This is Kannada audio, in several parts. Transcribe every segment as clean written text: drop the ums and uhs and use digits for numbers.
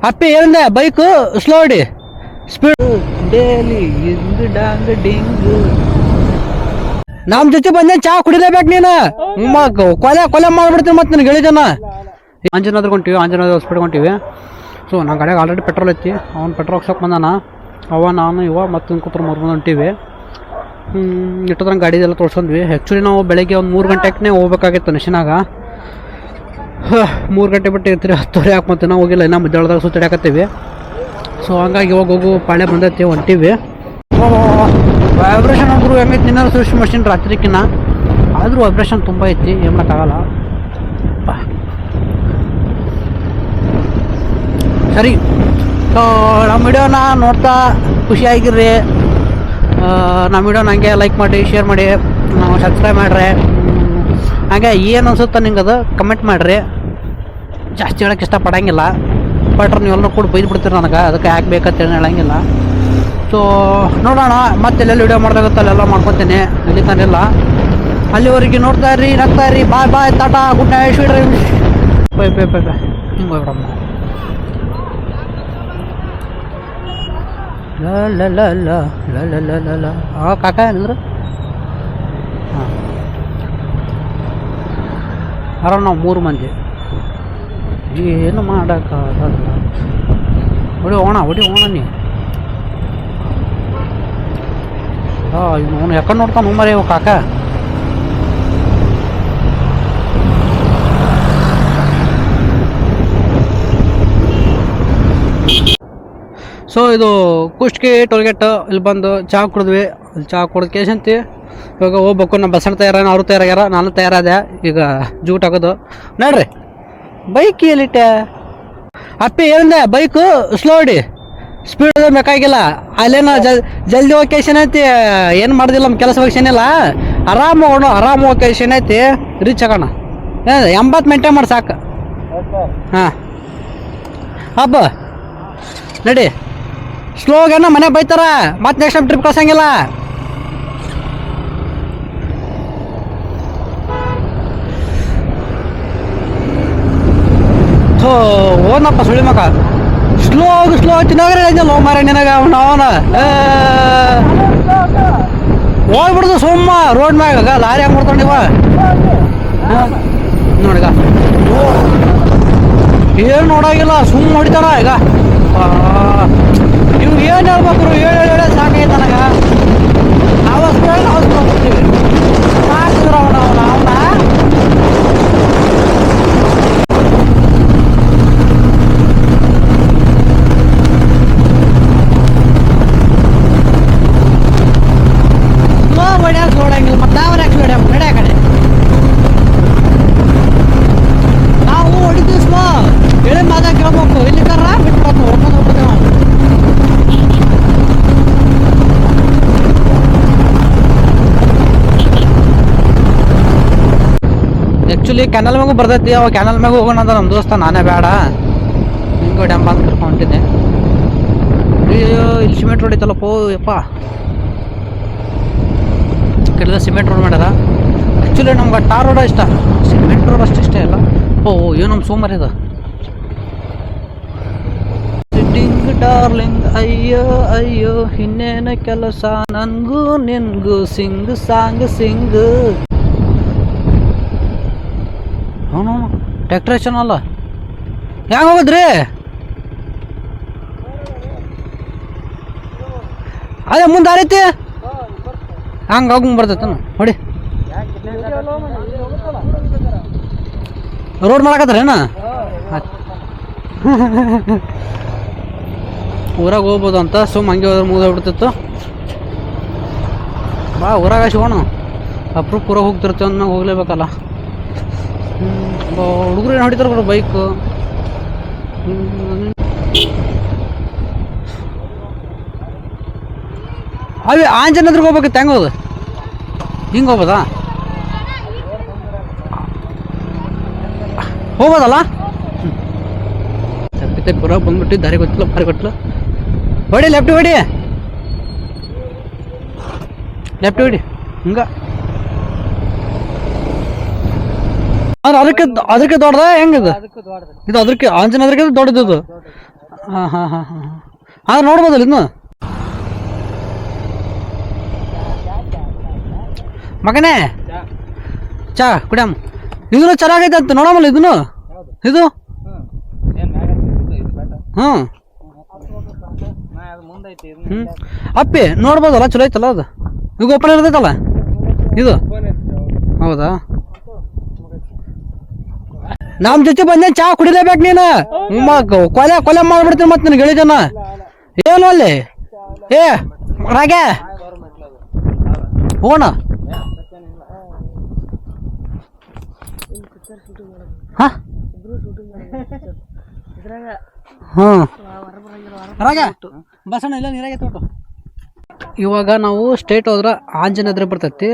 ಅಪ್ಪಿ ಏನಂದೆ ಬೈಕು ಸ್ಲೋ ಹೊಡಿ ಸ್ಪೀಡ್ ಡೇಲಿ ಇಂಗ್ ಡಾಂಗ್ ಡಿಂಗ್. ನಮ್ ಜೊತೆ ಬಂದೆ ಚಾ ಕುಡಿಲೇಬೇಕು ನೀನು. ಕೊಲೆ ಕೊಲೆ ಮಾಡ್ಬಿಡ್ತೀನಿ ಮತ್ತೆ ನಿನಗೆ ಹೇಳಿದನ. ಆಂಜನಾದ್ರಿಗೆ ಹೊಂಟಿವಿ, ಆಂಜನಾದ್ರಿ ಹಾಸ್ಪಿಟ್ಲ್ ಹೊಂಟಿವಿ. ಸೊ ನನ್ನ ಗಾಡಿಯಾಗ ಆಲ್ರೆಡಿ ಪೆಟ್ರೋಲ್ ಐತಿ. ಅವ್ನು ಪೆಟ್ರೋಲ್ ಹಾಕ್ಸೋಕೆ ಬಂದಾನ. ನಾನು ಇವ ಮತ್ತು ಕೂತ್ರು 3 ಮಂದಿ ಹೊಂಟಿವಿ. ಇಟ್ಟದ್ರಂಗೆ ಗಾಡಿದೆಲ್ಲ ತೋರಿಸ್ಕೊಂಡ್ವಿ. ಆ್ಯಕ್ಚುಲಿ ನಾವು ಬೆಳಗ್ಗೆ ಒಂದು 3 ಗಂಟೆಗೆ ಹೋಗ್ಬೇಕಾಗಿತ್ತು ನಶಿನಾಗ. 3 ಗಂಟೆ ಬಿಟ್ಟು ಇರ್ತೀರಿ 10:30 ಹಾಕ್ಮತ್ತೆ ನಾವು ಹೋಗಿಲ್ಲ. ಇನ್ನೂ ಮಧ್ಯಾಹ್ನದಾಗ ಸುತ್ತಾಡಕತ್ತೀವಿ. ಸೊ ಹಂಗಾಗಿ ಇವಾಗ ಹೋಗು ಪಾಳೆ ಬಂದೈತಿ ಹೊಂಟಿವಿ. ವೈಬ್ರೇಷನ್ ಅಂದರು ಹೆಂಗೈತಿ ನಿನ್ನ ಸ್ವಿಚ್ ಮಷಿನ್ ರಾತ್ರಿಕಿನ್ನ. ಆದರೂ ವೈಬ್ರೇಷನ್ ತುಂಬ ಐತಿ, ಏನು ಮಾಡೋಕ್ಕಾಗಲ್ಲ. ಸರಿ, ಸೊ ನಮ್ಮ ವಿಡಿಯೋನ ನೋಡ್ತಾ ಖುಷಿಯಾಗಿರ್ರಿ. ನಮ್ಮ ವಿಡಿಯೋನ ಹಂಗೆ ಲೈಕ್ ಮಾಡಿ, ಶೇರ್ ಮಾಡಿ, ಸಬ್ಸ್ಕ್ರೈಬ್ ಮಾಡಿರಿ. ಹಾಗೆ ಏನು ಅನ್ಸುತ್ತೆ ನಿಂಗೆ ಅದು ಕಮೆಂಟ್ ಮಾಡಿರಿ. ಜಾಸ್ತಿ ಹೇಳೋಕ್ಕೆ ಇಷ್ಟಪಡೋಂಗಿಲ್ಲ, ಬಟ್ ನೀವೆಲ್ಲರೂ ಕೂಡ ಬೈದು ಬಿಡ್ತೀರಿ ನನಗೆ. ಅದಕ್ಕೆ ಯಾಕೆ ಬೇಕಂತೇಳಿ ಹೇಳೋಂಗಿಲ್ಲ. ಸೊ ನೋಡೋಣ, ಮತ್ತೆ ಎಲ್ಲೆಲ್ಲಿ ವಿಡಿಯೋ ಮಾಡ್ದಾಗತ್ತೆ ಅಲ್ಲೆಲ್ಲ ಮಾಡ್ಕೊತೀನಿ. ಇಲ್ಲಿ ತಾನಿಲ್ಲ. ಅಲ್ಲಿವರೆಗೆ ನೋಡ್ತಾ ಇರ್ರಿ, ನಗ್ತಾ ಇರ್ರಿ. Bye bye, ta-ta, good night, sweet dreams. Bye bye bye bye. ಹಿಂಗೆ ಹೋಗ್ಬಿಡಮ್ಮ. ಲ ಲ ಲ ಲ ಲ ಲ ಲ ಲ. ಕಾಕ ಏನಂದ್ರೆ ಹಾಂ ಆರಾಮ್ ನಾವು 3 ಮಂದಿ ಏನು ಮಾಡೋಕ್ಕಾಗಲ್ಲ. ಹೊಡಿ ಹೋಣ ನೀ. ಇವನು ಯಾಕಂಡು ನೋಡ್ತಾನೆ ಮರಿ ಇವ ಕಾಕ. ಸೊ ಇದು ಕುಷ್ಟಗಿ ಟೋಲ್ಗೇಟ್. ಇಲ್ಲಿ ಬಂದು ಚಹಾ ಕುಡಿದ್ವಿ. ಅಲ್ಲಿ ಚಹಾ ಕುಡಿದು ಕೇಸಂತಿ ಇವಾಗ ಹೋಗ್ಬೇಕು. ನಮ್ಮ ಬಸ್ಸಣ್ಣ ತಯಾರಾನ, ಅವರು ತಯಾರಾಗ್ಯಾರ, ನಾನು ತಯಾರಾದೆ. ಈಗ ಜೂಟ್ ಆಗೋದು ನೋಡ್ರಿ. ಬೈಕ್ ಎಲ್ಲಿಟ್ಟೆ ಅಪ್ಪಿ ಏನಂದೆ ಬೈಕು ಸ್ಲೋ ಹೊಡಿ ಸ್ಪೀಡ್ ಬೇಕಾಗಿಲ್ಲ. ಅಲ್ಲೇನೋ ಜಲ್ದಿ ಹೋಗ್ಕೇಶನ್ ಐತಿ. ಏನು ಮಾಡೋದಿಲ್ಲ, ನಮ್ಮ ಕೆಲಸ ಹೋಗ್ಸೇನಿಲ್ಲ. ಆರಾಮ ಹೋಗೋಣ, ಆರಾಮ ಹೋಗ್ಕೇಶನ್ ಐತಿ. ರೀಚ್ ಆಗೋಣ. 80 ಮೆಂಟೇನ್ ಮಾಡಿ ಸಾಕು. ಹಾಂ ಹಬ್ಬ ನಡಿ. ಸ್ಲೋಗೇನ ಮನೆ ಬೈತಾರ, ಮತ್ತೆ ನೆಕ್ಸ್ಟ್ ಟೈಮ್ ಟ್ರಿಪ್ ಕಳ್ಸಂಗಿಲ್ಲ. ಓನಪ್ಪ ಸುಳಿ ಮಕ್ಕ. ಸ್ಲೋ ತಿನ್ನಾಗ್ರೆ ಲೋ ಮಾರ ನಿನಗ ಅವನ ಹೋಗ್ಬಿಡ್ದು ಸುಮ್ಮ ರೋಡ್ ಮ್ಯಾಗ. ಲಾರಿ ಹಂಗೆ ಮಾಡ್ಕೊಂಡಿವ ನೋಡಿಗ. ಏನು ನೋಡಾಗಿಲ್ಲ, ಸುಮ್ಮ ಹೊಡಿತಾರ ಈಗ. ನೀವು ಏನು ಹೇಳ್ಬೇಕು, ಹೇಳಿ ಸಾಕೈತೆ ನನಗೆ. ನಾವು ಹೋಗ್ತೀವಿ ಸಾಕಿದ್ರು ಅವನ ಹೊಡ್ಯಾಕ ನೋಡಂಗಿಲ್ಲ. ಮತ್ತೆ ನಾವು ಯಾಕೆ ಹೊಡ್ಯಾಕ ನಡ್ಯಾ ಕಡೆ ನಾವು ಹೊಡಿತೀವಿ. ಸ್ಲೋ ಹೇಳಿ ಮಾತಾ ಕೇಳ್ಬೇಕು. ಇಲ್ಲಿ ಕರ ಬಿಟ್ಬಿಟ್ಟು ಹೊಡ್ಕೊಂಡು ಹೋಗ್ಬಿಡ್ತೇವೆ ನಾವು. ಆ್ಯಕ್ಚುಲಿ ಕ್ಯಾನಲ್ ಮ್ಯಾಗೂ ಬರ್ತೈತಿ. ಅವ ಕ್ಯಾನಲ್ ಮ್ಯಾಗ ಹೋಗೋಣ ಅಂತ ನಮ್ಮ ದೋಸ್ತ. ನಾನೇ ಬೇಡ ಹಿಂಗೆ ಡ್ಯಾಮ್ ಅಂತ ಕರ್ಕೊಂಡಿದ್ದೆ. ಅಯ್ಯೋ ಇಲ್ಲಿ ಸಿಮೆಂಟ್ ರೋಡ್ ಐತಲ್ಲಪ್ಪ ಯಪ್ಪ. ಕೆಲ ಸಿಮೆಂಟ್ ರೋಡ್ ಮಾಡ್ಯಾರ. ಆ್ಯಕ್ಚುಲಿ ನಮ್ಗೆ ಟಾರ್ ರೋಡ ಇಷ್ಟ, ಸಿಮೆಂಟ್ ರೋಡ್ ಅಷ್ಟು ಇಷ್ಟ ಇಲ್ಲ. ಏನು ನಮ್ಮ ಸೋಮವಾರ ಇದು ಸಿಟ್ಟಿಂಗ್ ಡಾರ್ಲಿಂಗ್. ಅಯ್ಯೋ ಅಯ್ಯೋ ಇನ್ನೇನು ಕೆಲಸ ನನಗೂ ನಿನ್ಗೂ ಸಿಂಗ್ ಸಾಂಗ್ ಸಿಂಗ್. ಅವನು ಟ್ಯಾಕ್ಟ್ರ್ ಅಲ್ಲ ಹೆಂಗೆ ಹೋಗುದ್ರಿ? ಅದೇ ಮುಂದೆ ಆರೈತಿ ಹಂಗೆ ಹೋಗಿ ಬರ್ತೈತೆ ನೋಡಿ. ರೋಡ್ ಮಾಡಕತ್ತಾರೇನ? ಊರಾಗ ಹೋಗ್ಬೋದು ಅಂತ ಸುಮ್ಮ ಹಂಗೆ ಹೋದ್ರೆ ಮುಗಿದೋಗ್ಬಿಡ್ತಿತ್ತು. ಬಾ ಊರಾಗ ಸಿಗೋಣ. ಅಪ್ರೂಪ್ ಊರಾಗ ಹೋಗ್ತಿರ್ತೀವಿ ಅಂದ್ಮೇಲೆ ಹೋಗ್ಲೇಬೇಕಲ್ಲ. ಹುಡುಗರು ಏನು ಹೊಡಿತಾರೆ ಬರೋ ಬೈಕು. ಅವೇ ಆಂಜನಾದ್ರಿಗೆ ಹೋಗ್ಬೇಕಿತ್ತು. ಹೆಂಗೆ ಹೋಗೋದು? ಹಿಂಗೆ ಹೋಗ್ಬೋದಾ? ಹೋಗ್ಬೋದಲ್ಲ? ಸಪ್ಪಿತೆ ಪುರ ಬಂದ್ಬಿಟ್ಟು ದಾರಿ ಗೊತ್ತಿಲ್ಲ, ಬಾರಿ ಗೊತ್ತಿಲ್ಲ. ಹೊಡಿ ಲೆಫ್ಟ್ ಹೊಡಿ, ಲೆಫ್ಟ್ ಹೊಡಿ. ಹಿಂಗ ಅದಕ್ಕೆ ದೊಡ್ಡದ ಹೆಂಗದು? ಇದು ಅದಕ್ಕೆ ಆಂಜನಾದ್ರಿಗೆ ದೊಡ್ಡದು. ಹಾಂ ಹಾಂ ಹಾಂ ಹಾಂ ಹಾಂ ಅದು ನೋಡ್ಬೋದಲ್ಲ ಇನ್ನು ಮಗನೇ ಚಾ ಕುಡಿಯಮ್ಮ ಇದನ್ನು ಚೆನ್ನಾಗೈತೆ ಅಂತ ನೋಡಮಲ್ಲ ಇದನ್ನು ಇದು ಹ್ಞೂ ಹ್ಞೂ ಅಪ್ಪಿ ನೋಡ್ಬೋದಲ್ಲ ಚಲೋ ಐತಲ್ಲ ಅದು ಈಗ ಓಪನ್ ಇರ್ತೈತಲ್ಲ ಇದು ಹೌದಾ ನಮ್ಮ ಜೊತೆ ಬಂದೆ ಚಾ ಕುಡಿಲೇಬೇಕು ನೀನು ಕೊಲೆ ಕೊಲೆ ಮಾಡ್ಬಿಡ್ತೀನಿ ಮತ್ತೆ ನಿನಗೆ ಹೇಳಿದನ ಏನು ಅಲ್ಲಿ ಏ ರಾಗೆ ಹೋಗೋಣ ಹಾಂ ಹಾಂ ರಾಗೆ ಬಸಣ್ಣ ಇಲ್ಲ ನೀರಾಗೆ ತೋಟು ಇವಾಗ ನಾವು ಸ್ಟೇಟ್ ಹೋದ್ರೆ ಆಂಜನೇಯ ಎದುರು ಬರ್ತೈತಿ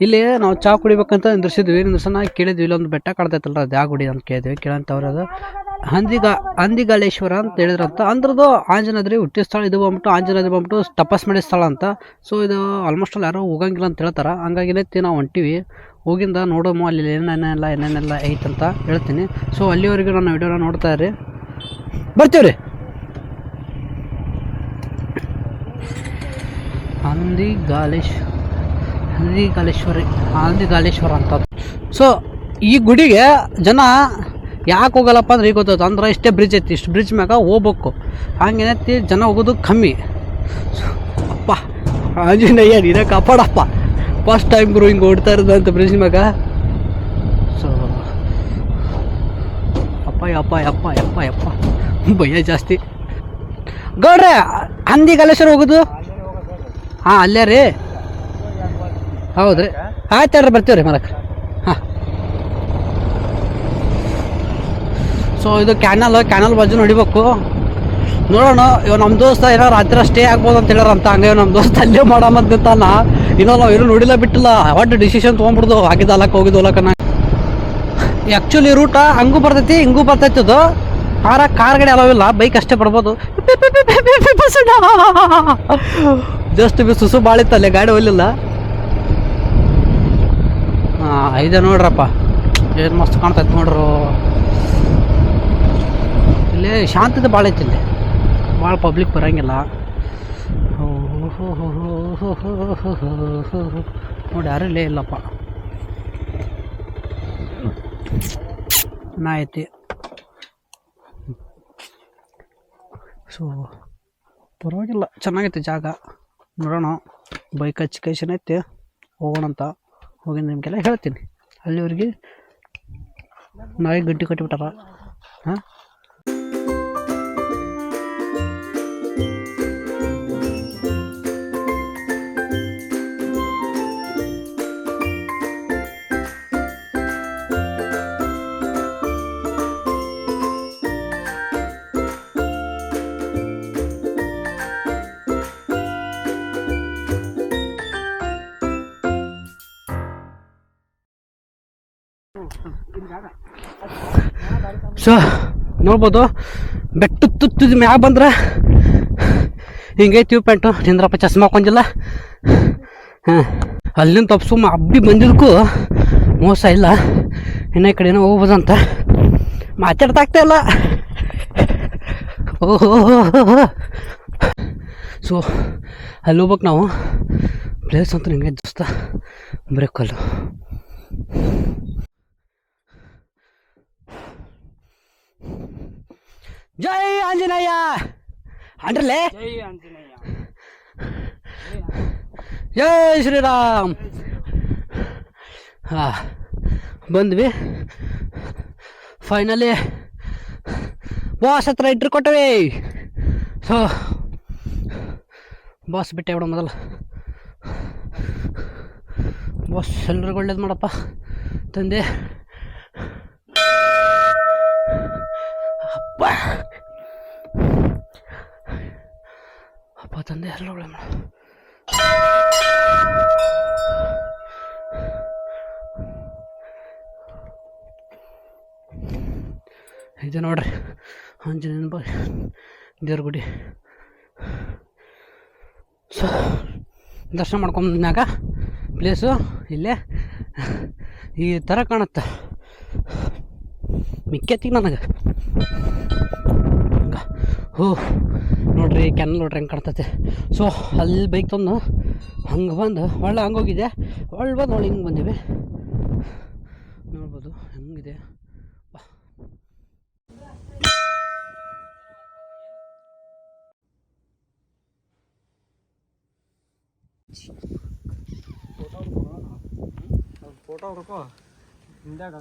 ಇಲ್ಲಿ ನಾವು ಚಾ ಕುಡಿಬೇಕಂತ ನಿಂದ್ರಿಸಿದ್ವಿ ನಿಂದ್ರಸನ ಕೇಳಿದ್ವಿ ಇಲ್ಲೊಂದು ಬೆಟ್ಟ ಕಾಡ್ತೈತಲ್ಲ ಅದು ಯಾವ ಗುಡಿ ಅಂತ ಕೇಳಿದ್ವಿ ಕೇಳಂತವ್ರು ಅದು ಹಂದಿಗಾಲೇಶ್ವರ ಅಂತ ಹೇಳಿದ್ರಂತ ಅಂದ್ರದ್ದು ಆಂಜನೇಯದ್ರಿ ಹುಟ್ಟಿದ ಸ್ಥಳ ಇದು ಬಂದ್ಬಿಟ್ಟು ಆಂಜನೇಯದ್ರಿ ಬಂದ್ಬಿಟ್ಟು ತಪಸ್ ಮಾಡಿದ ಸ್ಥಳ ಅಂತ ಸೊ ಇದು ಆಲ್ಮೋಸ್ಟ್ ಅಲ್ಲಿ ಯಾರೋ ಹೋಗಂಗಿಲ್ಲ ಅಂತ ಹೇಳ್ತಾರೆ ಹಂಗಾಗಿ ನಾವು ಹೊಂಟಿವಿ ಹೋಗಿಂದ ನೋಡೋಮು ಅಲ್ಲಿ ಏನೇನೆಲ್ಲ ಐತಂತ ಹೇಳ್ತೀನಿ ಸೊ ಅಲ್ಲಿವರೆಗೂ ನನ್ನ ವಿಡಿಯೋನ ನೋಡ್ತಾ ಇರಿ ಬರ್ತೀವಿ ರೀ ಹಂದಿಗಾಲೇಶ್ವರ ಅಂತ ಸೊ ಈ ಗುಡಿಗೆ ಜನ ಯಾಕೆ ಹೋಗಲ್ಲಪ್ಪ ಅಂದ್ರೆ ಈಗ ಗೊತ್ತಾಯ್ತು ಅಂದ್ರೆ ಇಷ್ಟೇ ಬ್ರಿಡ್ಜ್ ಐತಿ ಇಷ್ಟು ಬ್ರಿಡ್ಜ್ ಮ್ಯಾಗ ಹೋಗ್ಬೇಕು ಹಂಗೇನೈತಿ ಜನ ಹೋಗೋದು ಕಮ್ಮಿ ಅಪ್ಪ ಆಂಜನೇಯ ನೀನೇ ಕಾಪಾಡಪ್ಪ ಫಸ್ಟ್ ಟೈಮ್ ಗುರು ಹಿಂಗೆ ಓಡ್ತಾ ಇರೋದಂತ ಬ್ರಿಡ್ಜ್ ಮ್ಯಾಗ ಸೊ ಅಪ್ಪ ಭಯ ಜಾಸ್ತಿ ಗೌಡ್ರೆ ಹಂದಿಗಾಲೇಶ್ವರ ಹೋಗೋದು ಹಾಂ ಅಲ್ಲೇ ರೀ ಹೌದು ರೀ ಆಯ್ತು ಹೇಳ್ರಿ ಬರ್ತೀವಿ ರೀ ಮಲಕ್ಕೆ ಹಾಂ ಸೊ ಇದು ಕ್ಯಾನಲ್ ಬಾಜು ನೋಡಿಬೇಕು ನೋಡೋಣ ಇವಾಗ ನಮ್ಮ ದೋಸ್ತ ಏನೋ ರಾತ್ರಿ ಸ್ಟೇ ಆಗ್ಬೋದು ಅಂತ ಹೇಳ್ಯಾರಂತ ಹಂಗೆ ನಮ್ಮ ದೋಸ್ತ ಅಲ್ಲೇ ಮಾಡಮಂತ ತಾನ ಇನ್ನೂ ನಾವು ಏನೂ ನೋಡಿಲ್ಲ ಬಿಟ್ಟಿಲ್ಲ ಒಟ್ಟು ಡಿಸಿಷನ್ ತೊಗೊಂಡ್ಬಿಡ್ದು ಆಗಿದ್ದು ಅಲ್ಲಕ್ಕೆ ಹೋಗಿದ್ದು ಹೊಲಕ್ಕನ ಆ್ಯಕ್ಚುಲಿ ರೂಟ ಹಂಗೂ ಬರ್ತೈತಿ ಹಿಂಗೂ ಬರ್ತೈತಿ ಅದು ಕಾರ್ ಗಾಡಿ ಅಲಾವಿಲ್ಲ ಬೈಕ್ ಅಷ್ಟೇ ಬರ್ಬೋದು ಜಸ್ಟ್ ಸುಸು ಬಾಳಿತ್ತಲ್ಲೇ ಗಾಡಿ ಹೋಗ್ಲಿಲ್ಲ ಹಾಂ ಇದೆ ನೋಡ್ರಪ್ಪ ಏನು ಮಸ್ತ್ ಕಾಣ್ತೈತೆ ನೋಡ್ರು ಇಲ್ಲಿ ಶಾಂತತೆ ಭಾಳ ಐತಿ ಇಲ್ಲಿ ಭಾಳ ಪಬ್ಲಿಕ್ ಬರೋಂಗಿಲ್ಲ ನೋಡಿ ಯಾರು ಇಲ್ಲೇ ಇಲ್ಲಪ್ಪ ನಾ ಐತಿ ಸೊ ಪರವಾಗಿಲ್ಲ ಚೆನ್ನಾಗೈತೆ ಜಾಗ ನೋಡೋಣ ಬೈಕ್ ಹಚ್ಕೇಶನ್ ಐತಿ ಹೋಗೋಣ ಅಂತ ಹೋಗಿ ನಿಮಗೆಲ್ಲ ಹೇಳ್ತೀನಿ ಅಲ್ಲಿವರೆಗೆ ನಾಳೆ ಗಂಟೆ ಕಟ್ಟಿಬಿಟ್ಟಾರ ಹಾಂ ಸೊ ನೋಡ್ಬೋದು ಬೆಟ್ಟ ತುತ್ತಿದ ಮ್ಯಾಗ ಬಂದ್ರೆ ಹಿಂಗೈತಿ ಪ್ಯಾಂಟು ನಿಂದ್ರಪ್ಪ ಚಸ್ಮಾ ಹಾಕೊಂಡಿಲ್ಲ ಹಾಂ ಅಲ್ಲಿಂದ ತಪ್ಸು ಅಬ್ಬಿ ಬಂದಿದ್ದಕ್ಕೂ ಮೋಸ ಇಲ್ಲ ಇನ್ನು ಈ ಕಡೆನೋ ಹೋಗ್ಬೋದಂತ ಮಾತಾಡ್ತಾ ಇಲ್ಲ ಓಹೋ ಸೊ ಅಲ್ಲಿ ಹೋಗ್ಬೇಕು ನಾವು ಪ್ಲೇಸ್ ಅಂತ ಹಿಂಗೆ ದೋಸ್ತ ಬ್ರೇಕಲ್ಲು ಜೈ ಆಂಜನೇಯ ಅಂದ್ರಲ್ಲೇ ಜೈ ಶ್ರೀರಾಮ್ ಹಾಂ ಬಂದ್ವಿ ಫೈನಲಿ ಬಾಸ್ ಹತ್ರ ಇಂಟ್ರ್ ಕೊಟ್ಟವಿ ಸೊ ಬಾಸ್ ಬಿಟ್ಟೆ ಬಿಡ ಮೊದಲು ಬಾಸ್ ಎಲ್ರಿಗೂ ಒಳ್ಳೇದು ಮಾಡಪ್ಪ ತಂದೆ ಅಪ್ಪ ತಂದೆ ಎಲ್ಲ ಒಳ್ಳೆ ಮಾಡ ಇದು ನೋಡ್ರಿ ಆಂಜನೇಯನ ದೇವ್ರ ಗುಡಿ ಸೊ ದರ್ಶನ ಮಾಡ್ಕೊಂಡ್ಮ್ಯಾಗ ಪ್ಲೇಸು ಇಲ್ಲೇ ಈ ಥರ ಕಾಣುತ್ತೆ ಮಿಕ್ಕೆತ್ತಿಗೆ ನನಗೆ ಹೋ ನೋಡ್ರಿ ಕೆನಲ್ ನೋಡ್ರಿ ಹೆಂಗೆ ಕಾಣ್ತೈತೆ. ಸೊ ಅಲ್ಲಿ ಬೈಕ್ ತಂದು ಹಂಗೆ ಬಂದು ಒಳ್ಳೆ ಹಂಗೋಗಿದೆ, ಒಳ್ಳೆ ಬಂದು ಒಳ್ಳೆ ಹಿಂಗೆ ಬಂದಿವಿ ನೋಡ್ಬೋದು ಹೆಂಗಿದೆ. ಫೋಟೋ ಹುಡ್ಕೋ ಹಿಂದಾಗ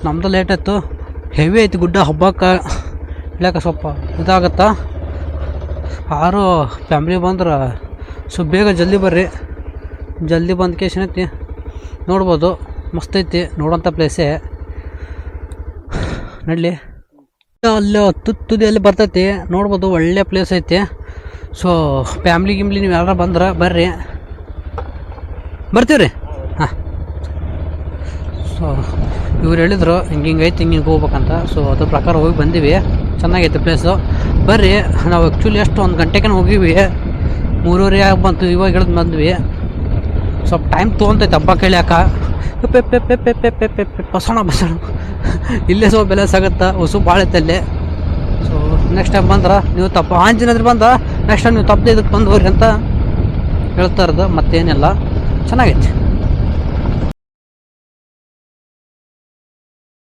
ನಮ್ದು ಲೇಟ್ ಆಯಿತು, ಹೆವಿ ಐತಿ ಗುಡ್ಡ, ಹಬ್ಬಕ್ಕೆ ಇಳ್ಯಾಕ ಸ್ವಲ್ಪ ಇದಾಗತ್ತಾ. ಯಾರು ಫ್ಯಾಮ್ಲಿ ಬಂದ್ರೆ ಸೊ ಬೇಗ ಜಲ್ದಿ ಬರ್ರಿ, ಜಲ್ದಿ ಬಂದ ಕೇಶನ್ ಐತಿ ನೋಡ್ಬೋದು. ಮಸ್ತ್ ಐತಿ ನೋಡೋಂಥ ಪ್ಲೇಸೇ. ನಡಲಿ ಅಲ್ಲಿ ತುದಿಯಲ್ಲಿ ಬರ್ತೈತಿ ನೋಡ್ಬೋದು, ಒಳ್ಳೆ ಪ್ಲೇಸ್ ಐತಿ. ಸೊ ಫ್ಯಾಮ್ಲಿ ಗಿಮ್ಲಿ ನೀವು ಯಾರು ಬಂದ್ರೆ ಬರ್ರಿ, ಬರ್ತೀವಿ ರೀ. ಹಾಂ, ಸೊ ಇವ್ರು ಹೇಳಿದ್ರು ಹಿಂಗೆ ಐತಿ, ಹಿಂಗೆ ಹೋಗ್ಬೇಕಂತ. ಸೊ ಅದ್ರ ಪ್ರಕಾರ ಹೋಗಿ ಬಂದೀವಿ, ಚೆನ್ನಾಗೈತೆ ಪ್ಲೇಸು. ಬರ್ರಿ. ನಾವು ಆ್ಯಕ್ಚುಲಿ ಎಷ್ಟು 1 ಗಂಟೆಗೆ ಹೋಗಿವಿ, 3:30 ಆಗಿ ಬಂತು, ಇವಾಗ ಇಳಿದು ಬಂದ್ವಿ. ಸ್ವಲ್ಪ ಟೈಮ್ ತೊಗೊಂತೈತೆ ಹಬ್ಬ ಕೇಳ್ಯಾಕ. ಬಸಣ ಇಲ್ಲೇ ಸ್ವಲ್ಪ ಬೆಲೆ ಸಾಗತ್ತೆ, ಹೊಸು ಭಾಳ ಐತೆ ಅಲ್ಲಿ. ಸೊ ನೆಕ್ಸ್ಟ್ ಟೈಮ್ ಬಂದ್ರೆ ನೀವು ಆಂಜನೇಯದ್ರು ಬಂದ್ರೆ ನೆಕ್ಸ್ಟ್ ಟೈಮ್ ನೀವು ತಪ್ಪದೆ ಇದಕ್ಕೆ ಬಂದು ಹೋಗ್ರಿ ಅಂತ ಹೇಳ್ತಾ ಇರೋದು, ಮತ್ತೇನಿಲ್ಲ. ಚೆನ್ನಾಗೈತಿ.